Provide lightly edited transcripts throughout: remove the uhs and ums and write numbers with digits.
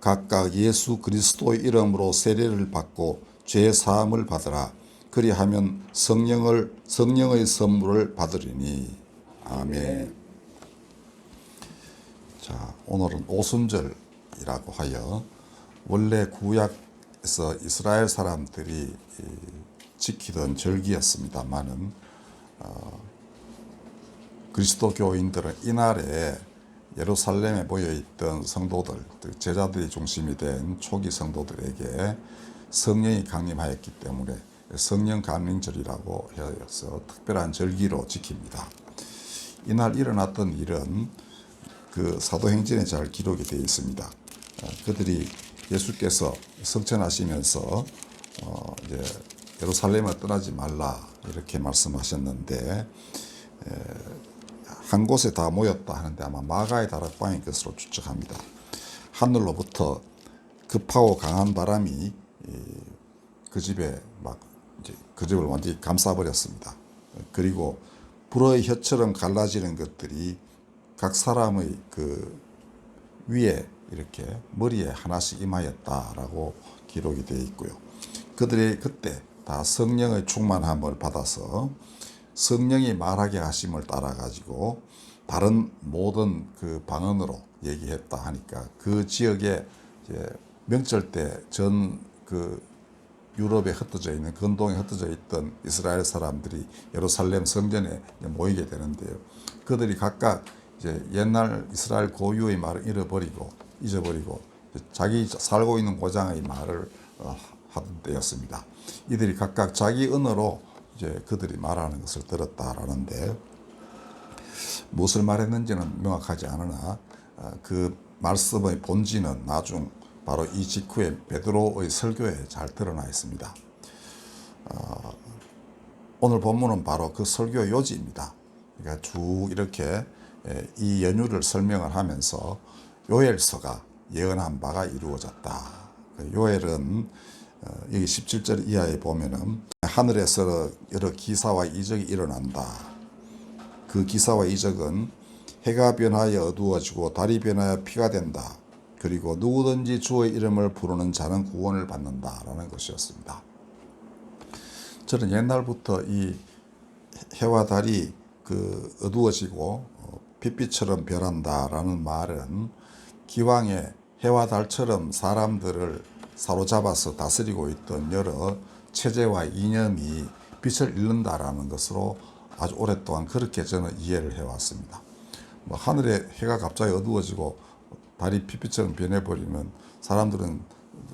각각 예수 그리스도의 이름으로 세례를 받고 죄 사함을 받으라. 그리하면 성령의 선물을 받으리니. 아멘. 자, 오늘은 오순절이라고 하여 원래 구약에서 이스라엘 사람들이 지키던 절기였습니다만은 그리스도교인들은 이날에 예루살렘에 모여있던 성도들, 제자들이 중심이 된 초기 성도들에게 성령이 강림하였기 때문에 성령 강림절이라고 해서 특별한 절기로 지킵니다. 이날 일어났던 일은 그 사도행전에 잘 기록이 되어 있습니다. 그들이 예수께서 성천하시면서 이제 예루살렘을 떠나지 말라 이렇게 말씀하셨는데 한 곳에 다 모였다 하는데 아마 마가의 다락방인 것으로 추측합니다. 하늘로부터 급하고 강한 바람이 그 집에 막 이제 그 집을 완전히 감싸버렸습니다. 그리고 불의 혀처럼 갈라지는 것들이 각 사람의 그 위에 이렇게 머리에 하나씩 임하였다라고 기록이 되어 있고요. 그들이 그때 다 성령의 충만함을 받아서 성령이 말하게 하심을 따라 가지고 다른 모든 그 방언으로 얘기했다 하니까 그 지역에 이제 명절 때 전 그 유럽에 흩어져 있는 근동에 흩어져 있던 이스라엘 사람들이 예루살렘 성전에 모이게 되는데요. 그들이 각각 이제 옛날 이스라엘 고유의 말을 잊어버리고 자기 살고 있는 고장의 말을 하던 때였습니다. 이들이 각각 자기 언어로 이제 그들이 말하는 것을 들었다라는데 무엇을 말했는지는 명확하지 않으나 그 말씀의 본질은 나중 바로 이 직후에 베드로의 설교에 잘 드러나 있습니다. 오늘 본문은 바로 그 설교 요지입니다. 그러니까 쭉 이렇게 이 연유를 설명을 하면서 요엘서가 예언한 바가 이루어졌다. 요엘은 여기 17절 이하에 보면은 하늘에서 여러 기사와 이적이 일어난다. 그 기사와 이적은 해가 변하여 어두워지고 달이 변하여 피가 된다. 그리고 누구든지 주의 이름을 부르는 자는 구원을 받는다라는 것이었습니다. 저는 옛날부터 이 해와 달이 그 어두워지고 빛빛처럼 변한다라는 말은 기왕에 해와 달처럼 사람들을 사로잡아서 다스리고 있던 여러 체제와 이념이 빛을 잃는다라는 것으로 아주 오랫동안 그렇게 저는 이해를 해왔습니다. 뭐 하늘에 해가 갑자기 어두워지고 달이 빛빛처럼 변해버리면 사람들은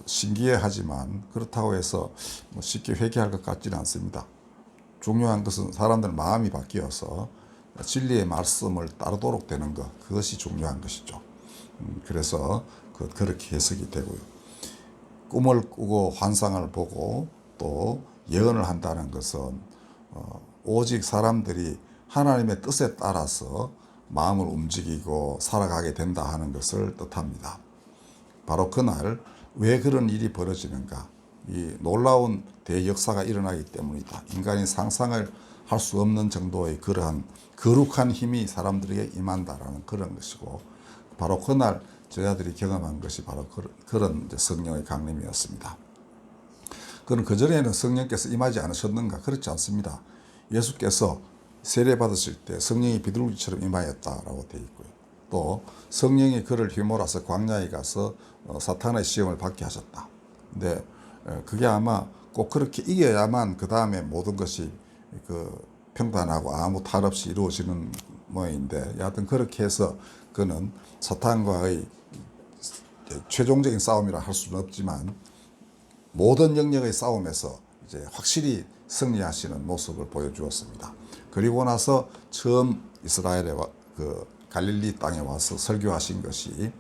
신기해하지만 그렇다고 해서 뭐 쉽게 회개할 것 같지는 않습니다. 중요한 것은 사람들 마음이 바뀌어서 진리의 말씀을 따르도록 되는 것, 그것이 중요한 것이죠. 그래서 그렇게 해석이 되고요. 꿈을 꾸고 환상을 보고 또 예언을 한다는 것은 오직 사람들이 하나님의 뜻에 따라서 마음을 움직이고 살아가게 된다 하는 것을 뜻합니다. 바로 그날 왜 그런 일이 벌어지는가? 이 놀라운 대역사가 일어나기 때문이다. 인간이 상상을 할 수 없는 정도의 그러한 거룩한 힘이 사람들에게 임한다라는 그런 것이고 바로 그날 저자들이 경험한 것이 바로 그런 성령의 강림이었습니다. 그는 그전에는 성령께서 임하지 않으셨는가? 그렇지 않습니다. 예수께서 세례 받으실 때 성령이 비둘기처럼 임하였다라고 되어 있고요. 또 성령이 그를 휘몰아서 광야에 가서 사탄의 시험을 받게 하셨다. 근데 그게 아마 꼭 그렇게 이겨야만 그 다음에 모든 것이 평단하고 아무 탈 없이 이루어지는 모양인데 여하튼 그렇게 해서 그는 사탄과의 최종적인 싸움이라 할 수는 없지만 모든 영역의 싸움에서 이제 확실히 승리하시는 모습을 보여주었습니다. 그리고 나서 처음 이스라엘에 갈릴리 땅에 와서 설교하신 것이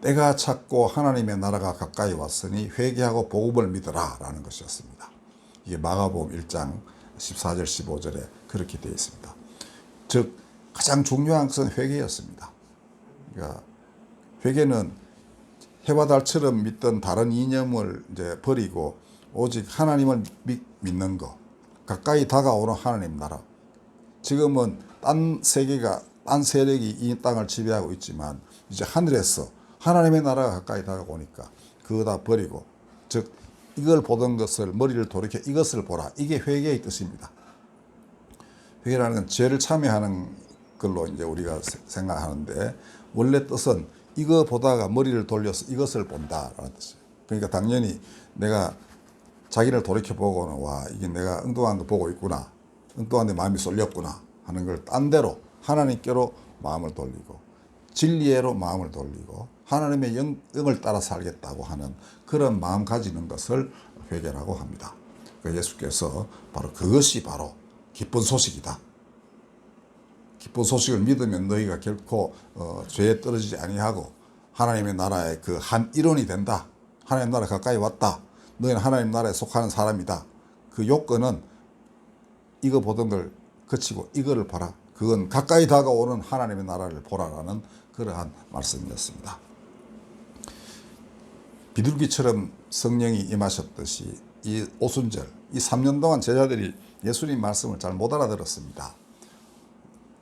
때가 찼고 하나님의 나라가 가까이 왔으니 회개하고 복음을 믿으라 라는 것이었습니다. 이게 마가복음 1장 14절 15절에 그렇게 되어 있습니다. 즉 가장 중요한 것은 회개였습니다. 그러니까 회개는 해와 달처럼 믿던 다른 이념을 이제 버리고 오직 하나님을 믿는 것, 가까이 다가오는 하나님 나라. 지금은 딴 세력이 이 땅을 지배하고 있지만 이제 하늘에서 하나님의 나라가 가까이 다가오니까 그거 다 버리고, 즉 이걸 보던 것을 머리를 돌이켜 이것을 보라. 이게 회개의 뜻입니다. 회개라는 건 죄를 참여하는 걸로 이제 우리가 생각하는데, 원래 뜻은 이거 보다가 머리를 돌려서 이것을 본다라는 뜻이에요. 그러니까 당연히 내가 자기를 돌이켜보고는, 와, 이게 내가 엉뚱한 거 보고 있구나, 엉뚱한 데 마음이 쏠렸구나 하는 걸 딴 대로 하나님께로 마음을 돌리고, 진리로 마음을 돌리고, 하나님의 영을 따라 살겠다고 하는 그런 마음 가지는 것을 회개라고 합니다. 예수께서 바로 그것이 바로 기쁜 소식이다. 기쁜 소식을 믿으면 너희가 결코 죄에 떨어지지 아니하고 하나님의 나라의 그 한 일원이 된다. 하나님 나라 가까이 왔다. 너희는 하나님 나라에 속하는 사람이다. 그 요건은 이거 보던 걸 그치고 이거를 봐라. 그건 가까이 다가오는 하나님의 나라를 보라라는 그러한 말씀이었습니다. 비둘기처럼 성령이 임하셨듯이 이 오순절, 이 3년 동안 제자들이 예수님 말씀을 잘 못 알아들었습니다.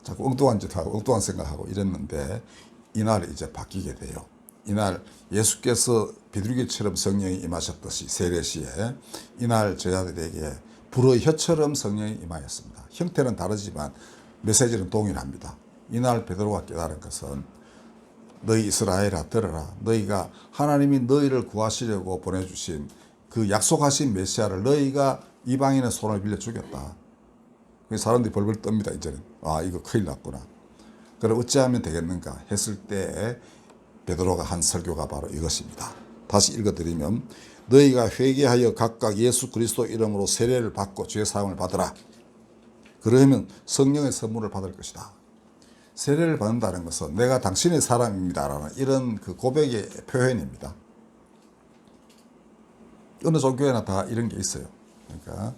자꾸 엉뚱한 짓 하고 엉뚱한 생각하고 이랬는데, 이날 이제 바뀌게 돼요. 이날 예수께서 비둘기처럼 성령이 임하셨듯이 세례시에 이날 제자들에게 불의 혀처럼 성령이 임하였습니다. 형태는 다르지만 메시지는 동일합니다. 이날 베드로가 깨달은 것은, 너희 이스라엘아 들어라. 너희가 하나님이 너희를 구하시려고 보내주신 그 약속하신 메시아를 너희가 이방인의 손을 빌려 죽였다. 사람들이 벌벌 떱니다. 이제는 아, 이거 큰일 났구나. 그럼 어찌하면 되겠는가 했을 때 베드로가 한 설교가 바로 이것입니다. 다시 읽어드리면, 너희가 회개하여 각각 예수 그리스도 이름으로 세례를 받고 죄 사함을 받으라. 그러면 성령의 선물을 받을 것이다. 세례를 받는다는 것은 내가 당신의 사람입니다라는 이런 그 고백의 표현입니다. 어느 종교에나 다 이런 게 있어요. 그러니까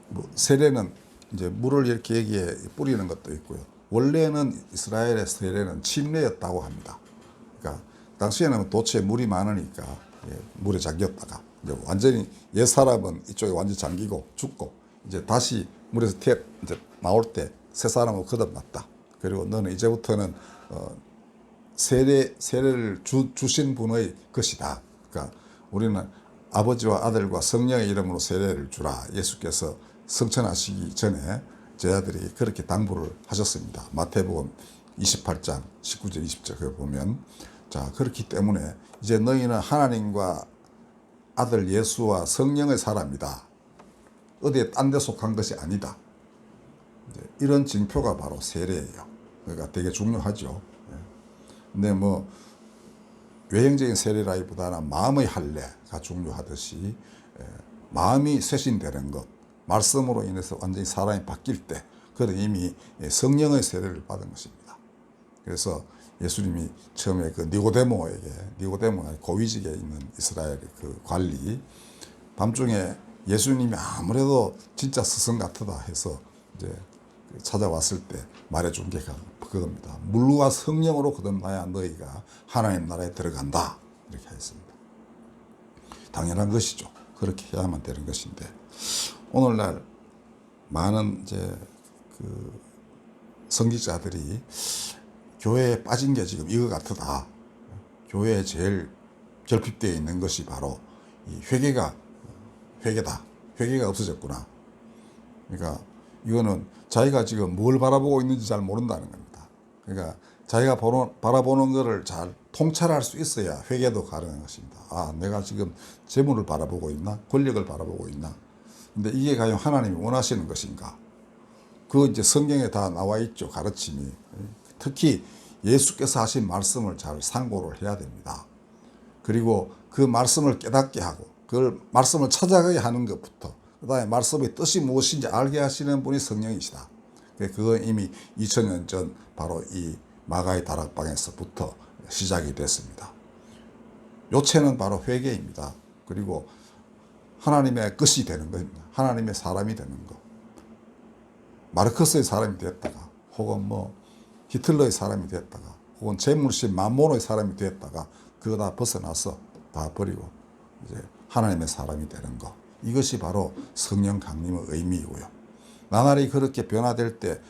뭐 세례는 이제 물을 이렇게 여기에 뿌리는 것도 있고요. 원래는 이스라엘의 세례는 침례였다고 합니다. 그러니까 당시에는 도처에 물이 많으니까 물에 잠겼다가 이제 완전히 옛 사람은 이쪽에 완전히 잠기고 죽고, 이제 다시 물에서 이제 나올 때 새 사람으로 거듭났다. 그리고 너는 이제부터는 세례를 주신 분의 것이다. 그러니까 우리는 아버지와 아들과 성령의 이름으로 세례를 주라. 예수께서 성천하시기 전에 제자들이 그렇게 당부를 하셨습니다. 마태복음 28장 19절 20절 그걸 보면, 자, 그렇기 때문에 이제 너희는 하나님과 아들 예수와 성령의 사람이다. 어디에 딴 데 속한 것이 아니다. 이런 징표가 바로 세례예요. 그러니까 되게 중요하죠. 근데 뭐 외형적인 세례라기보다는 마음의 할례가 중요하듯이, 마음이 쇄신되는 것, 말씀으로 인해서 완전히 사람이 바뀔 때, 그는 이미 성령의 세례를 받은 것입니다. 그래서 예수님이 처음에 그 니고데모가 고위직에 있는 이스라엘 그 관리, 밤중에 예수님이 아무래도 진짜 스승 같다 해서 이제 찾아왔을 때 말해준 게 그겁니다. 물과 성령으로 거듭나야 너희가 하나님 나라에 들어간다. 이렇게 했습니다. 당연한 것이죠. 그렇게 해야만 되는 것인데, 오늘날 많은 이제 그 선지자들이 교회에 빠진 게 지금 이거 같다. 교회에 제일 결핍되어 있는 것이 바로 이 회개다. 회개가 없어졌구나. 그러니까 이거는 자기가 지금 뭘 바라보고 있는지 잘 모른다는 겁니다. 그러니까 자기가 바라보는 것을 잘 통찰할 수 있어야 회개도 가능한 것입니다. 아, 내가 지금 재물을 바라보고 있나? 권력을 바라보고 있나? 근데 이게 과연 하나님이 원하시는 것인가? 그거 이제 성경에 다 나와 있죠. 가르침이. 특히 예수께서 하신 말씀을 잘 상고를 해야 됩니다. 그리고 그 말씀을 깨닫게 하고 그 말씀을 찾아가게 하는 것부터, 그 다음에 말씀의 뜻이 무엇인지 알게 하시는 분이 성령이시다. 그건 이미 2000년 전 바로 이 마가의 다락방에서부터 시작이 됐습니다. 요체는 바로 회개입니다. 그리고 하나님의 것이 되는 겁니다. 하나님의 사람이 되는 것. 마르크스의 사람이 됐다가, 혹은 뭐 히틀러의 사람이 됐다가, 혹은 재물신 만몬의 사람이 됐다가, 그거 다 벗어나서 다 버리고 이제 하나님의 사람이 되는 것. 이것이 바로 성령 강림의 의미이고요. 나날이 그렇게 변화될 때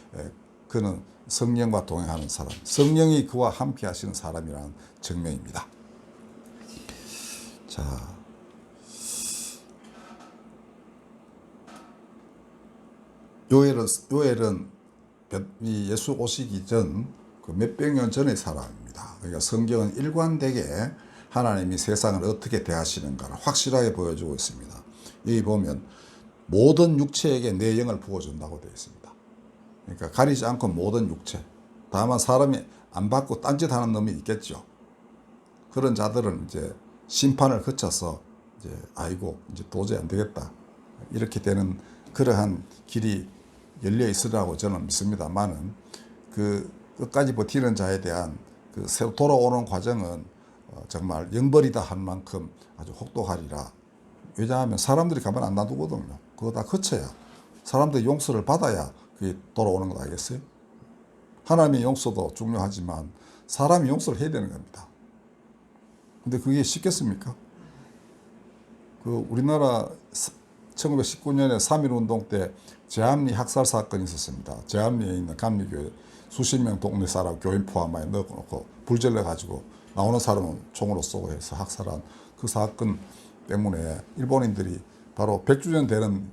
그는 성령과 동행하는 사람, 성령이 그와 함께 하시는 사람이라는 증명입니다. 자, 요엘은 이 예수 오시기 전 그 몇백 년 전의 사람입니다. 그러니까 성경은 일관되게 하나님이 세상을 어떻게 대하시는가를 확실하게 보여주고 있습니다. 여기 보면 모든 육체에게 내 영을 부어준다고 되어 있습니다. 그러니까 가리지 않고 모든 육체. 다만 사람이 안 받고 딴짓하는 놈이 있겠죠. 그런 자들은 이제 심판을 거쳐서 이제 아이고 이제 도저히 안 되겠다 이렇게 되는 그러한 길이 열려 있으라고 저는 믿습니다만은 그 끝까지 버티는 자에 대한 그 새로 돌아오는 과정은 정말 영벌이다 할 만큼 아주 혹독하리라. 왜냐하면 사람들이 가만 안 놔두거든요. 그거 다 거쳐야 사람들이 용서를 받아야 그게 돌아오는 거 아니겠어요? 하나님의 용서도 중요하지만 사람이 용서를 해야 되는 겁니다. 근데 그게 쉽겠습니까? 그 우리나라 1919년에 3.1운동 때 제암리 학살 사건이 있었습니다. 제암리에 있는 감리교회 수십 명 동네 사람 교인 포함하여 넣어놓고 불질러가지고 나오는 사람은 총으로 쏘고 해서 학살한 그 사건 때문에 일본인들이 바로 100주년 되는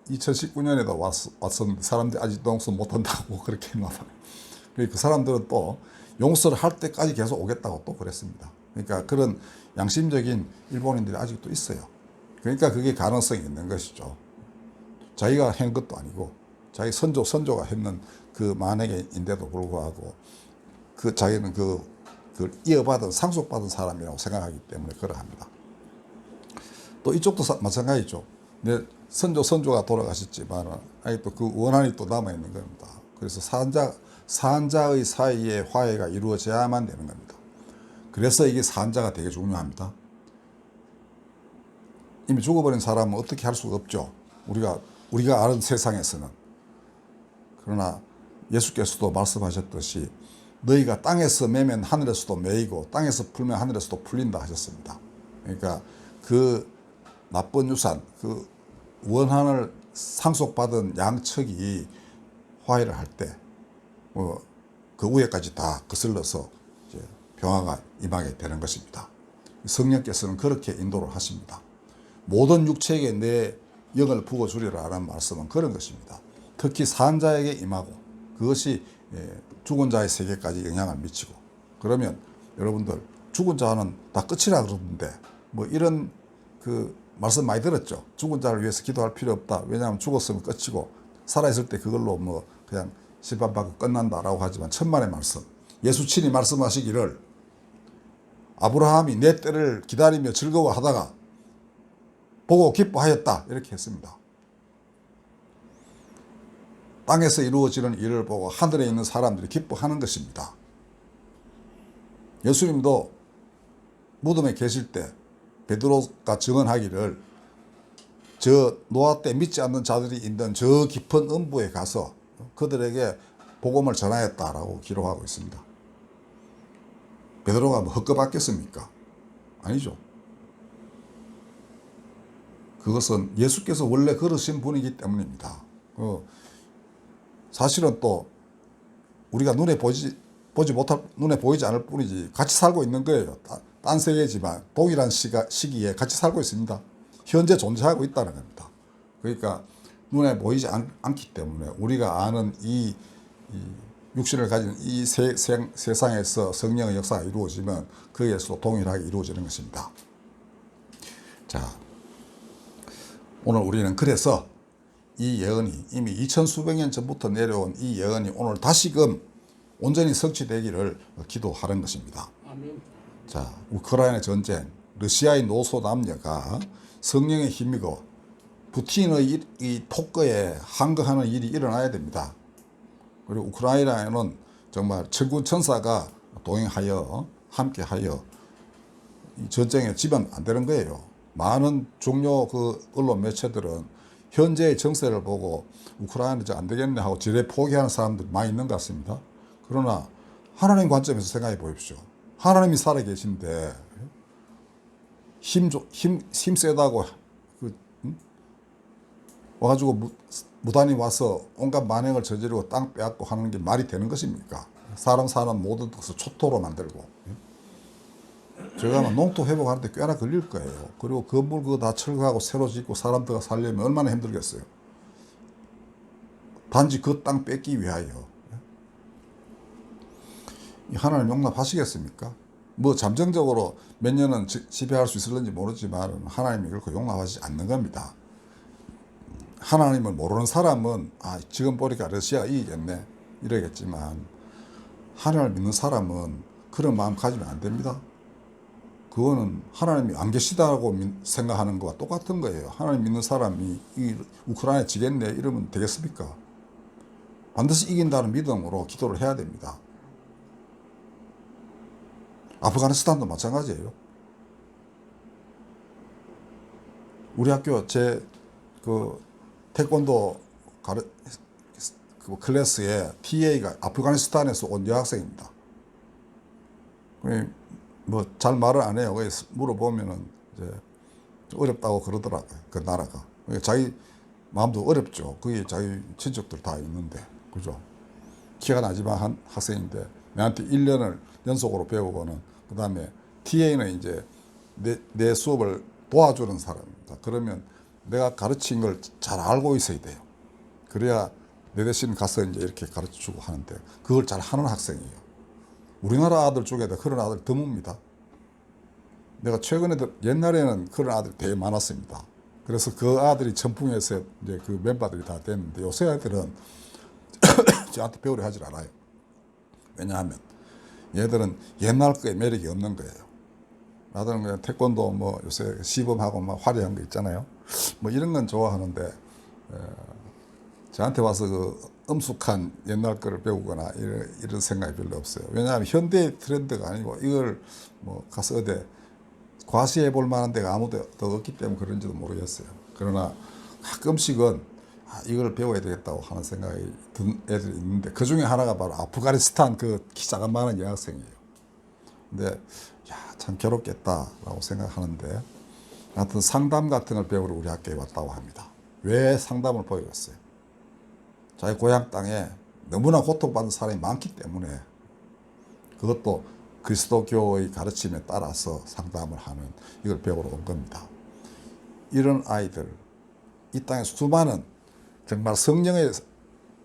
2019년에도 왔었는데 사람들이 아직도 용서 못한다고 그렇게 했나봐요. 그 사람들은 또 용서를 할 때까지 계속 오겠다고 또 그랬습니다. 그러니까 그런 양심적인 일본인들이 아직도 있어요. 그러니까 그게 가능성이 있는 것이죠. 자기가 한 것도 아니고 자기 선조가 했는 그 만행인데도 불구하고 그 자기는 그 이어받은 상속받은 사람이라고 생각하기 때문에 그러합니다. 또 이쪽도 마찬가지죠. 내 선조가 돌아가셨지만 아직도 그 원한이 또 남아 있는 겁니다. 그래서 산자의 사이에 화해가 이루어져야만 되는 겁니다. 그래서 이게 산자가 되게 중요합니다. 이미 죽어버린 사람은 어떻게 할 수가 없죠. 우리가 아는 세상에서는. 그러나 예수께서도 말씀하셨듯이 너희가 땅에서 매면 하늘에서도 매이고 땅에서 풀면 하늘에서도 풀린다 하셨습니다. 그러니까 그 나쁜 유산, 그 원한을 상속받은 양측이 화해를 할 때 그 위에까지 다 거슬러서 이제 평화가 임하게 되는 것입니다. 성령께서는 그렇게 인도를 하십니다. 모든 육체에게 내 영을 부어주리라는 말씀은 그런 것입니다. 특히 산자에게 임하고 그것이 죽은 자의 세계까지 영향을 미치고 그러면 여러분들 죽은 자는 다 끝이라 그러는데 뭐 이런 그 말씀 많이 들었죠. 죽은 자를 위해서 기도할 필요 없다. 왜냐하면 죽었으면 끝이고 살아있을 때 그걸로 뭐 그냥 심판받고 끝난다라고 하지만 천만의 말씀. 예수 친히 말씀하시기를 아브라함이 내 때를 기다리며 즐거워하다가 보고 기뻐하였다 이렇게 했습니다. 땅에서 이루어지는 일을 보고 하늘에 있는 사람들이 기뻐하는 것입니다. 예수님도 무덤에 계실 때 베드로가 증언하기를 저 노아 때 믿지 않는 자들이 있는 저 깊은 음부에 가서 그들에게 복음을 전하였다라고 기록하고 있습니다. 베드로가 뭐 헛것봤겠습니까? 아니죠. 그것은 예수께서 원래 그러신 분이기 때문입니다. 사실은 또 우리가 눈에 보이지 않을 뿐이지 같이 살고 있는 거예요. 딴 세계지만 동일한 시기에 같이 살고 있습니다. 현재 존재하고 있다는 겁니다. 그러니까 눈에 보이지 않기 때문에 우리가 아는 이 육신을 가진 이 세상에서 성령의 역사가 이루어지면 그에서도 동일하게 이루어지는 것입니다. 자, 오늘 우리는 그래서 이 예언이 이미 2000수백 년 전부터 내려온 이 예언이 오늘 다시금 온전히 성취되기를 기도하는 것입니다. 아멘. 자, 우크라이나 전쟁, 러시아의 노소 남녀가 성령의 힘이고 푸틴의 이 폭거에 항거하는 일이 일어나야 됩니다. 그리고 우크라이나에는 정말 천군 천사가 동행하여 함께하여 이 전쟁에 지면 안 되는 거예요. 많은 종료 그 언론 매체들은 현재의 정세를 보고 우크라이나 안 되겠네 하고 지레 포기하는 사람들이 많이 있는 것 같습니다. 그러나 하나님 관점에서 생각해 보십시오. 하나님이 살아계신데 힘 세다고 와가지고 무단히 와서 온갖 만행을 저지르고 땅 빼앗고 하는 게 말이 되는 것입니까? 사람 사는 모든 것을 초토로 만들고. 제가 아마 농토 회복하는데 꽤나 걸릴 거예요. 그리고 건물 그거 다 철거하고 새로 짓고 사람들과 살려면 얼마나 힘들겠어요. 단지 그 땅 뺏기 위하여. 하나님 용납하시겠습니까? 뭐 잠정적으로 몇 년은 지배할 수 있을는지 모르지만 하나님이 결코 용납하지 않는 겁니다. 하나님을 모르는 사람은 지금 보니까 러시아가 이기겠네 이러겠지만, 하나님을 믿는 사람은 그런 마음 가지면 안 됩니다. 그거는 하나님이 안 계시다고 생각하는 거와 똑같은 거예요. 하나님 믿는 사람이 이 우크라이나 지겠네 이러면 되겠습니까? 반드시 이긴다는 믿음으로 기도를 해야 됩니다. 아프가니스탄도 마찬가지예요. 우리 학교 태권도 클래스에 TA가 아프가니스탄에서 온 여학생입니다. 뭐 잘 말을 안 해요. 물어보면은 이제 어렵다고 그러더라고요. 그 나라가. 자기 마음도 어렵죠. 거기 자기 친척들 다 있는데, 그죠? 키가 나지만 한 학생인데 내한테 1년을 연속으로 배우고는 그 다음에 TA는 이제 내 수업을 도와주는 사람입니다. 그러면 내가 가르친 걸 잘 알고 있어야 돼요. 그래야 내 대신 가서 이제 이렇게 가르쳐 주고 하는데, 그걸 잘 하는 학생이에요. 우리나라 아들 중에도 그런 아들 드뭅니다. 내가 옛날에는 그런 아들 되게 많았습니다. 그래서 그 아들이 전풍에서 이제 그 멤버들이 다 됐는데, 요새 아들은 저한테 배우려 하질 않아요. 왜냐하면 얘들은 옛날 거에 매력이 없는 거예요. 나들은 그냥 태권도 뭐 요새 시범하고 막 화려한 거 있잖아요. 뭐 이런 건 좋아하는데, 저한테 와서 그 엄숙한 옛날 거를 배우거나 이런 생각이 별로 없어요. 왜냐하면 현대 트렌드가 아니고 이걸 뭐 가서 어디 과시해 볼 만한 데가 아무도 더 없기 때문에 그런지도 모르겠어요. 그러나 가끔씩은 이걸 배워야 되겠다고 하는 생각이 든 애들이 있는데, 그 중에 하나가 바로 아프가니스탄 그 키 자그마한 여학생이에요. 근데 참 괴롭겠다라고 생각하는데, 하여튼 상담 같은 걸 배우러 우리 학교에 왔다고 합니다. 왜 상담을 보여줬어요? 자기 고향 땅에 너무나 고통받는 사람이 많기 때문에, 그것도 그리스도교의 가르침에 따라서 상담을 하는, 이걸 배우러 온 겁니다. 이런 아이들, 이 땅에 수많은 정말 성령의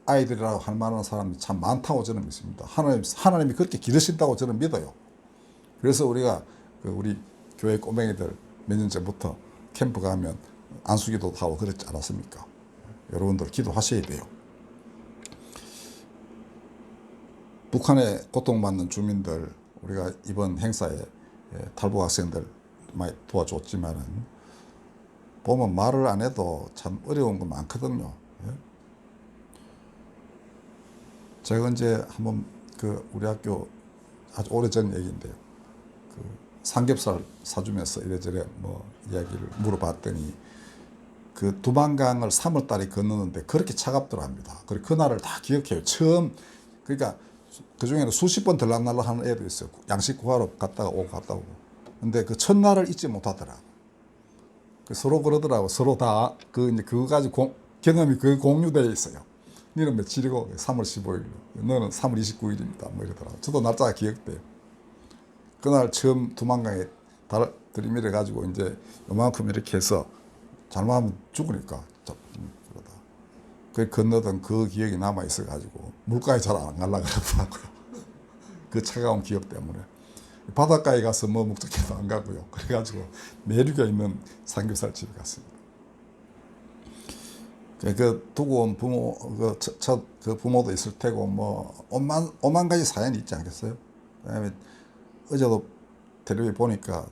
아이들이라고 할 만한 사람이 참 많다고 저는 믿습니다. 하나님이 그렇게 기르신다고 저는 믿어요. 그래서 우리가 우리 교회 꼬맹이들 몇 년 전부터 캠프 가면 안수기도 하고 그랬지 않았습니까? 여러분들 기도하셔야 돼요. 북한에 고통받는 주민들, 우리가 이번 행사에 탈북 학생들 많이 도와줬지만은, 보면 말을 안 해도 참 어려운 거 많거든요. 제가 언제 한번 우리 학교 아주 오래전 얘기인데요. 삼겹살 사주면서 이래저래 뭐 이야기를 물어봤더니, 그 두만강을 3월달에 건너는데 그렇게 차갑더랍니다. 그리고 그날을 다 기억해요. 처음, 그러니까 그 중에는 수십 번 들락날락 하는 애도 있어요. 양식 구하러 갔다가 오고. 근데 그 첫날을 잊지 못하더라. 서로 그러더라고. 서로 다 그거 가지고 경험이 공유되어 있어요. 너는 며칠이고? 3월 15일. 너는 3월 29일입니다. 뭐 이러더라고. 저도 날짜가 기억돼요. 그날 처음 두만강에 들이밀어 가지고 이제 요만큼 이렇게 해서 잘못하면 죽으니까 그러다. 그 건너던 그 기억이 남아 있어 가지고 물가에 잘 안 가려고 그러더라고요. 그 차가운 기억 때문에. 바닷가에 가서 뭐 목적해도 안 가고요. 그래가지고 내륙에 있는 삼겹살 집에 갔습니다. 그 두고 온 부모, 그 부모도 있을 테고, 뭐 오만 가지 사연이 있지 않겠어요? 그다음에 어제도 텔레비에 보니까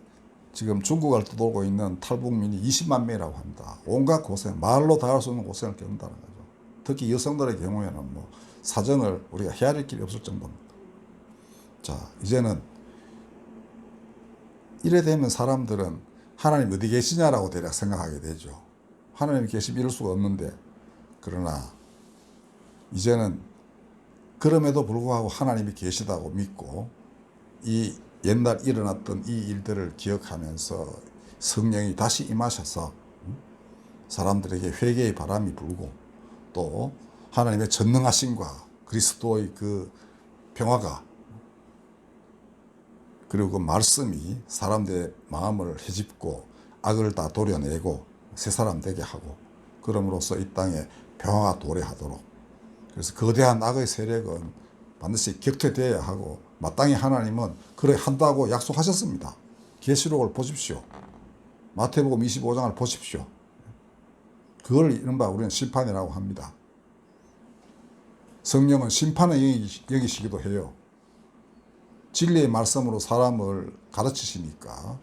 지금 중국을 떠돌고 있는 탈북민이 20만 명이라고 합니다. 온갖 고생, 말로 다 할 수 없는 고생을 겪는다는 거죠. 특히 여성들의 경우에는 뭐 사정을 우리가 헤아릴 길이 없을 정도입니다. 자, 이제는 이래 되면 사람들은 하나님 어디 계시냐라고 대략 생각하게 되죠. 하나님이 계시면 이럴 수가 없는데, 그러나 이제는 그럼에도 불구하고 하나님이 계시다고 믿고, 이 옛날 일어났던 이 일들을 기억하면서 성령이 다시 임하셔서 사람들에게 회개의 바람이 불고 또 하나님의 전능하심과 그리스도의 그 평화가 그리고 그 말씀이 사람들의 마음을 헤집고 악을 다 도려내고 새 사람 되게 하고 그럼으로써 이 땅에 평화가 도래하도록 그래서 거대한 악의 세력은 반드시 격퇴되어야 하고 마땅히 하나님은 그래 한다고 약속하셨습니다. 계시록을 보십시오. 마태복음 25장을 보십시오. 그걸 이른바 우리는 심판이라고 합니다. 성령은 심판을 여기시기도 해요. 진리의 말씀으로 사람을 가르치시니까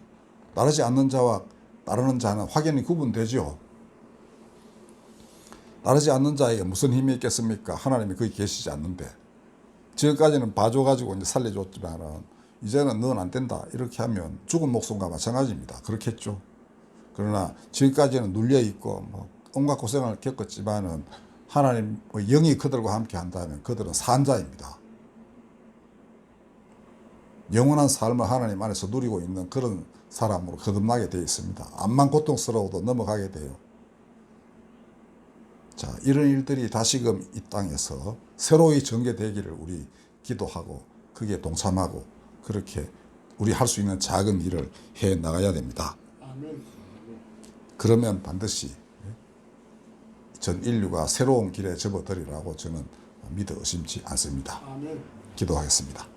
따르지 않는 자와 따르는 자는 확연히 구분되죠. 따르지 않는 자에게 무슨 힘이 있겠습니까? 하나님이 거기 계시지 않는데. 지금까지는 봐줘가지고 이제 살려줬지만은 이제는 넌 안 된다. 이렇게 하면 죽은 목숨과 마찬가지입니다. 그렇겠죠. 그러나 지금까지는 눌려있고 뭐 온갖 고생을 겪었지만은 하나님의 영이 그들과 함께 한다면 그들은 산 자입니다. 영원한 삶을 하나님 안에서 누리고 있는 그런 사람으로 거듭나게 되어 있습니다. 암만 고통스러워도 넘어가게 돼요. 자, 이런 일들이 다시금 이 땅에서 새로이 전개되기를 우리 기도하고 거기에 동참하고 그렇게 우리 할 수 있는 작은 일을 해 나가야 됩니다. 그러면 반드시 전 인류가 새로운 길에 접어들이라고 저는 믿어 의심치 않습니다. 기도하겠습니다.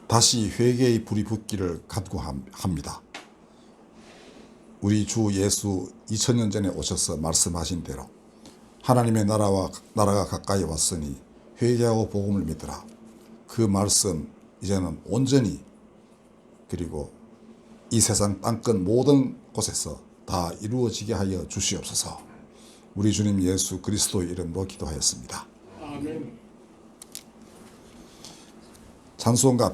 다시 회개의 불이 붙기를 간구합니다. 우리 주 예수 2000년 전에 오셔서 말씀하신 대로 하나님의 나라가 가까이 왔으니 회개하고 복음을 믿으라. 그 말씀 이제는 온전히 그리고 이 세상 땅끝 모든 곳에서 다 이루어지게 하여 주시옵소서. 우리 주님 예수 그리스도의 이름으로 기도하였습니다. 아멘. 찬송가